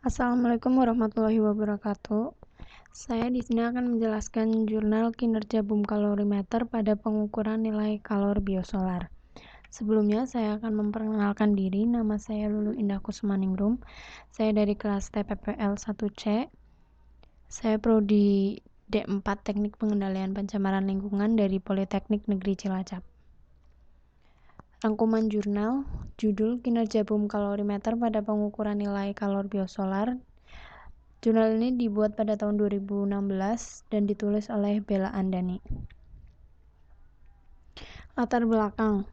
Assalamualaikum warahmatullahi wabarakatuh. Saya di sini akan menjelaskan jurnal kinerja boom kalorimeter pada pengukuran nilai kalor biosolar. Sebelumnya saya akan memperkenalkan diri. Nama saya Lulu Indah Kusmaningrum. Saya dari kelas TPPL 1C. Saya prodi D4 Teknik Pengendalian Pencemaran Lingkungan dari Politeknik Negeri Cilacap. Rangkuman jurnal, judul kinerja boom kalorimeter pada pengukuran nilai kalor biosolar. Jurnal ini dibuat pada tahun 2016 dan ditulis oleh Bella Andani. Latar belakang,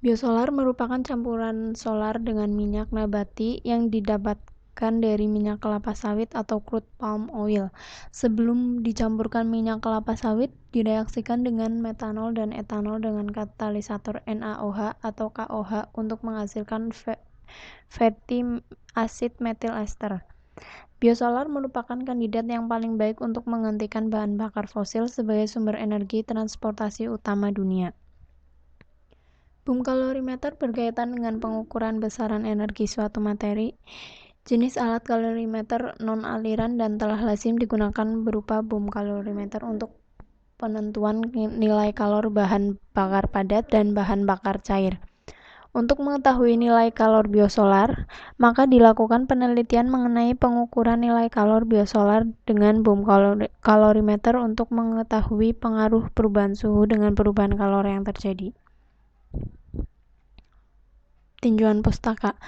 biosolar merupakan campuran solar dengan minyak nabati yang didapatkan dari minyak kelapa sawit atau crude palm oil. Sebelum dicampurkan minyak kelapa sawit, direaksikan dengan metanol dan etanol dengan katalisator NaOH atau KOH untuk menghasilkan fatty acid methyl ester. Biosolar merupakan kandidat yang paling baik untuk menggantikan bahan bakar fosil sebagai sumber energi transportasi utama dunia. Boom kalorimeter berkaitan dengan pengukuran besaran energi suatu materi. Jenis alat kalorimeter non-aliran dan telah lazim digunakan berupa boom kalorimeter untuk penentuan nilai kalor bahan bakar padat dan bahan bakar cair. Untuk mengetahui nilai kalor biosolar, maka dilakukan penelitian mengenai pengukuran nilai kalor biosolar dengan boom kalorimeter untuk mengetahui pengaruh perubahan suhu dengan perubahan kalor yang terjadi. Tinjauan pustaka.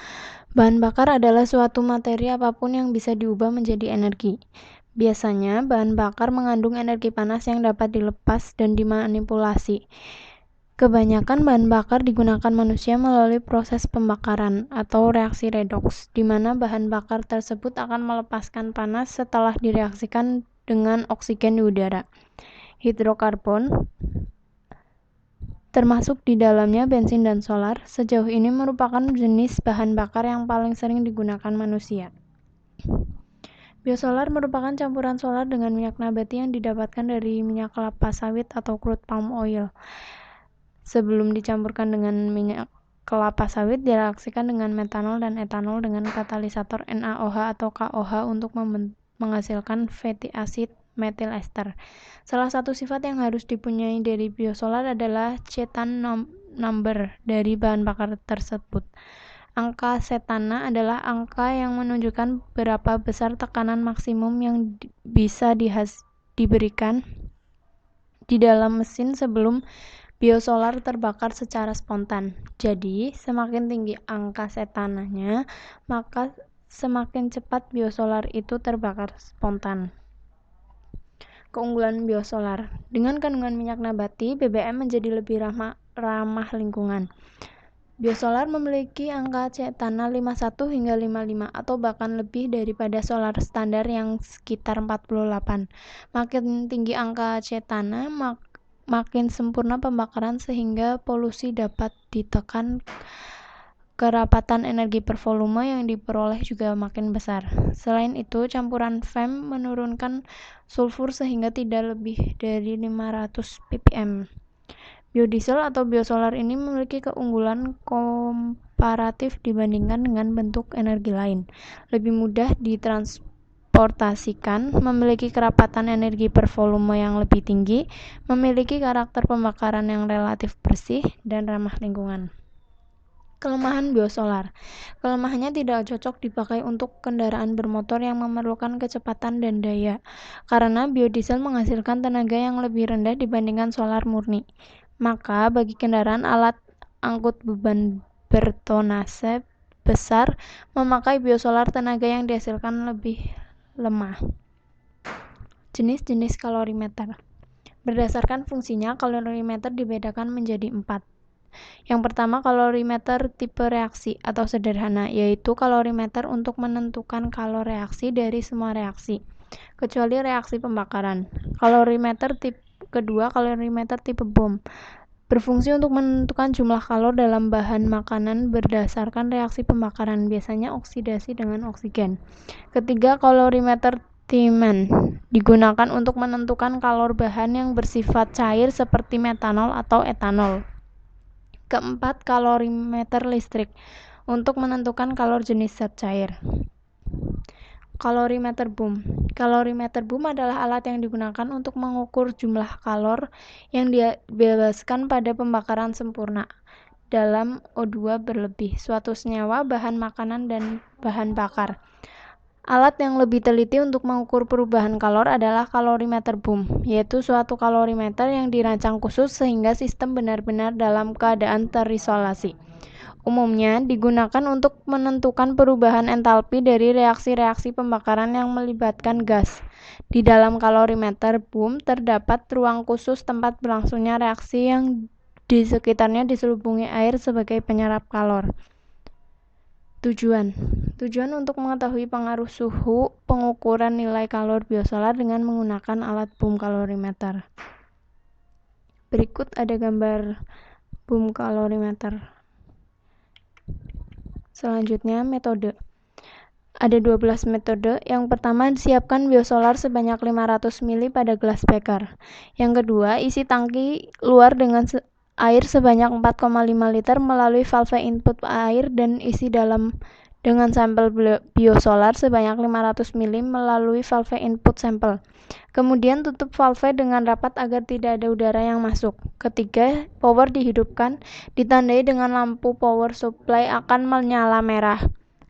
Bahan bakar adalah suatu materi apapun yang bisa diubah menjadi energi. Biasanya, bahan bakar mengandung energi panas yang dapat dilepas dan dimanipulasi. Kebanyakan bahan bakar digunakan manusia melalui proses pembakaran atau reaksi redoks, di mana bahan bakar tersebut akan melepaskan panas setelah direaksikan dengan oksigen di udara. Hidrokarbon, termasuk di dalamnya bensin dan solar, sejauh ini merupakan jenis bahan bakar yang paling sering digunakan manusia. Biosolar merupakan campuran solar dengan minyak nabati yang didapatkan dari minyak kelapa sawit atau crude palm oil. Sebelum dicampurkan dengan minyak kelapa sawit, direaksikan dengan metanol dan etanol dengan katalisator NaOH atau KOH untuk menghasilkan fatty acid methyl ester. Salah satu sifat yang harus dipunyai dari biosolar adalah cetan number dari bahan bakar tersebut. Angka cetana adalah angka yang menunjukkan berapa besar tekanan maksimum yang bisa diberikan di dalam mesin sebelum biosolar terbakar secara spontan. Jadi, semakin tinggi angka cetananya, maka semakin cepat biosolar itu terbakar spontan. Keunggulan biosolar. Dengan kandungan minyak nabati, BBM menjadi lebih ramah lingkungan. Biosolar memiliki angka cetana 51 hingga 55 atau bahkan lebih daripada solar standar yang sekitar 48. Makin tinggi angka cetana, makin sempurna pembakaran sehingga polusi dapat ditekan. Kerapatan energi per volume yang diperoleh juga makin besar. Selain itu, campuran FEM menurunkan sulfur sehingga tidak lebih dari 500 ppm. Biodiesel atau biosolar ini memiliki keunggulan komparatif dibandingkan dengan bentuk energi lain. Lebih mudah ditransportasikan, memiliki kerapatan energi per volume yang lebih tinggi, memiliki karakter pembakaran yang relatif bersih dan ramah lingkungan. Kelemahan biosolar. Kelemahannya tidak cocok dipakai untuk kendaraan bermotor yang memerlukan kecepatan dan daya, karena biodiesel menghasilkan tenaga yang lebih rendah dibandingkan solar murni. Maka bagi kendaraan alat angkut beban bertonase besar, memakai biosolar tenaga yang dihasilkan lebih lemah. Jenis-jenis kalorimeter. Berdasarkan fungsinya, kalorimeter dibedakan menjadi 4. Yang pertama, kalorimeter tipe reaksi atau sederhana, yaitu kalorimeter untuk menentukan kalor reaksi dari semua reaksi, kecuali reaksi pembakaran. Kedua, kalorimeter tipe bom, berfungsi untuk menentukan jumlah kalor dalam bahan makanan berdasarkan reaksi pembakaran, biasanya oksidasi dengan oksigen. Ketiga, kalorimeter Tiemann, digunakan untuk menentukan kalor bahan yang bersifat cair seperti metanol atau etanol. Keempat, kalorimeter listrik, untuk menentukan kalor jenis zat cair. Kalorimeter boom. Kalorimeter boom adalah alat yang digunakan untuk mengukur jumlah kalor yang dibebaskan pada pembakaran sempurna dalam O2 berlebih, suatu senyawa, bahan makanan, dan bahan bakar. Alat yang lebih teliti untuk mengukur perubahan kalor adalah kalorimeter boom, yaitu suatu kalorimeter yang dirancang khusus sehingga sistem benar-benar dalam keadaan terisolasi. Umumnya digunakan untuk menentukan perubahan entalpi dari reaksi-reaksi pembakaran yang melibatkan gas. Di dalam kalorimeter boom terdapat ruang khusus tempat berlangsungnya reaksi yang di sekitarnya diselubungi air sebagai penyerap kalor. Tujuan untuk mengetahui pengaruh suhu pengukuran nilai kalor biosolar dengan menggunakan alat boom kalorimeter. Berikut ada gambar boom kalorimeter. Selanjutnya, metode. Ada 12 metode. Yang pertama, siapkan biosolar sebanyak 500 ml pada gelas beker. Yang kedua, isi tangki luar dengan air sebanyak 4,5 liter melalui valve input air dan isi dalam dengan sampel biosolar sebanyak 500 ml melalui valve input sampel. Kemudian tutup valve dengan rapat agar tidak ada udara yang masuk. Ketiga, power dihidupkan, ditandai dengan lampu power supply akan menyala merah.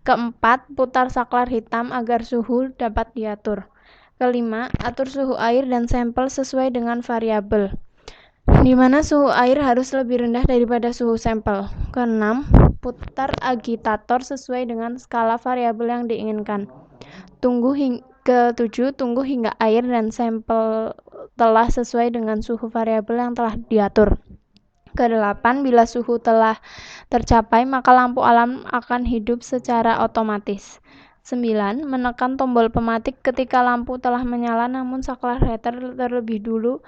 Keempat, putar saklar hitam agar suhu dapat diatur. Kelima, atur suhu air dan sampel sesuai dengan variabel, di mana suhu air harus lebih rendah daripada suhu sampel. Keenam, putar agitator sesuai dengan skala variabel yang diinginkan. Ketujuh, tunggu hingga air dan sampel telah sesuai dengan suhu variabel yang telah diatur. Kedelapan, bila suhu telah tercapai, maka lampu alarm akan hidup secara otomatis. 9. Menekan tombol pematik ketika lampu telah menyala namun saklar heater terlebih dulu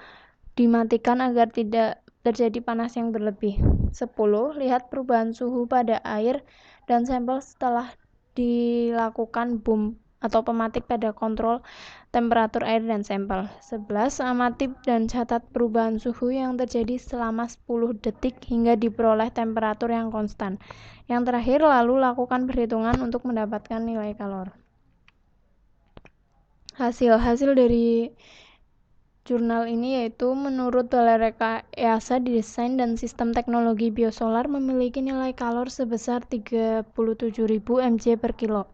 dimatikan agar tidak terjadi panas yang berlebih. 10. Lihat perubahan suhu pada air dan sampel setelah dilakukan boom atau pematik pada kontrol temperatur air dan sampel. 11. Amati dan catat perubahan suhu yang terjadi selama 10 detik hingga diperoleh temperatur yang konstan. Yang terakhir, lalu lakukan perhitungan untuk mendapatkan nilai kalor. Hasil dari jurnal ini yaitu menurut Balai Rekayasa Desain dan Sistem Teknologi Biosolar memiliki nilai kalor sebesar 37.000 mJ per kilo.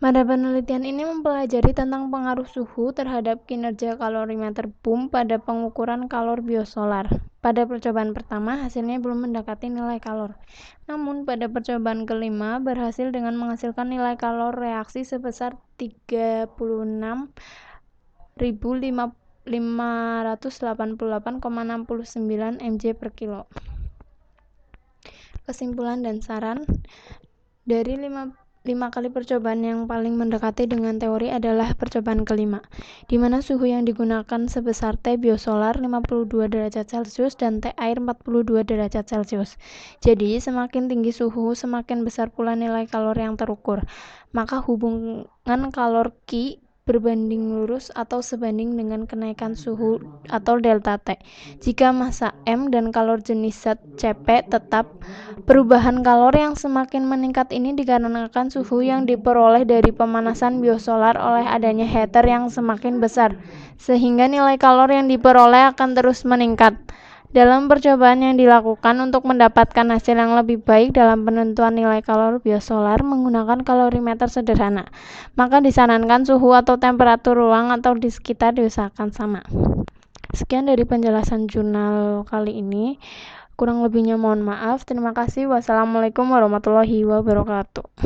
Pada penelitian ini mempelajari tentang pengaruh suhu terhadap kinerja kalorimeter boom pada pengukuran kalor biosolar. Pada percobaan pertama, hasilnya belum mendekati nilai kalor. Namun, pada percobaan kelima berhasil dengan menghasilkan nilai kalor reaksi sebesar 36.588,69 mJ per kilo. Kesimpulan dan saran dari 5 kali percobaan yang paling mendekati dengan teori adalah percobaan kelima, di mana suhu yang digunakan sebesar T biosolar 52 derajat Celcius dan T air 42 derajat Celcius. Jadi, semakin tinggi suhu, semakin besar pula nilai kalor yang terukur. Maka hubungan kalor Q berbanding lurus atau sebanding dengan kenaikan suhu atau delta T. Jika massa M dan kalor jenis zat Cp tetap, perubahan kalor yang semakin meningkat ini dikarenakan suhu yang diperoleh dari pemanasan biosolar oleh adanya heater yang semakin besar, sehingga nilai kalor yang diperoleh akan terus meningkat. Dalam percobaan yang dilakukan untuk mendapatkan hasil yang lebih baik dalam penentuan nilai kalor biosolar menggunakan kalorimeter sederhana, maka disarankan suhu atau temperatur ruang atau di sekitar diusahakan sama. Sekian dari penjelasan jurnal kali ini. Kurang lebihnya mohon maaf. Terima kasih. Wassalamualaikum warahmatullahi wabarakatuh.